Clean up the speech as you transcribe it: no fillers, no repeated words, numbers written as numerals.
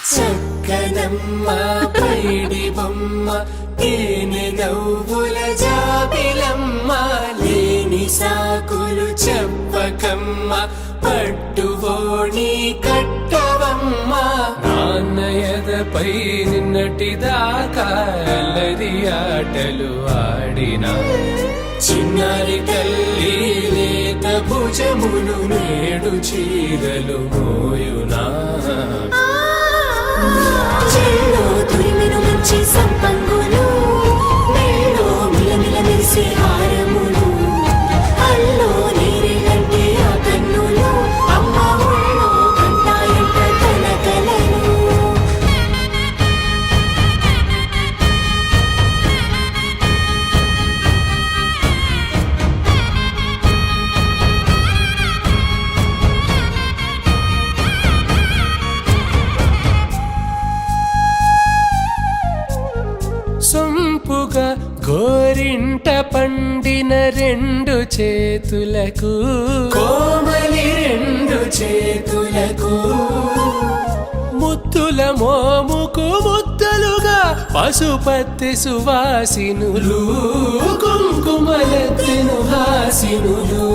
చక్కనమ్మ పైడి బొమ్మ తేనె నవ్వుల జాబిలమ్మ లేని సాకులు చెప్పకమ్మ పట్టువోణి కట్టవమ్మ నాన్నయదపై నిన్నటిదాకా అల్లరి ఆటలు ఆడినా చిన్నారి తల్లి లేత భుజములు నేడు చీరలు మోయునా చెల్లో తురిమెను మంచి సంపంగులు మెల్లో మిలమిల మెరిసే హారములు అల్లో నీరే కంటే ఆ కన్నులు అమ్మ ఒళ్ళో కంటాయంట తన కలలు సొంపుగా గోరింట పండిన రెండు చేతులకు కోమలి రెండు చేతులకు ముత్తుల మోముకు ముద్దలుగా పశుపతి సువాసినులు కుంకుమలెత్తెను హాసినులు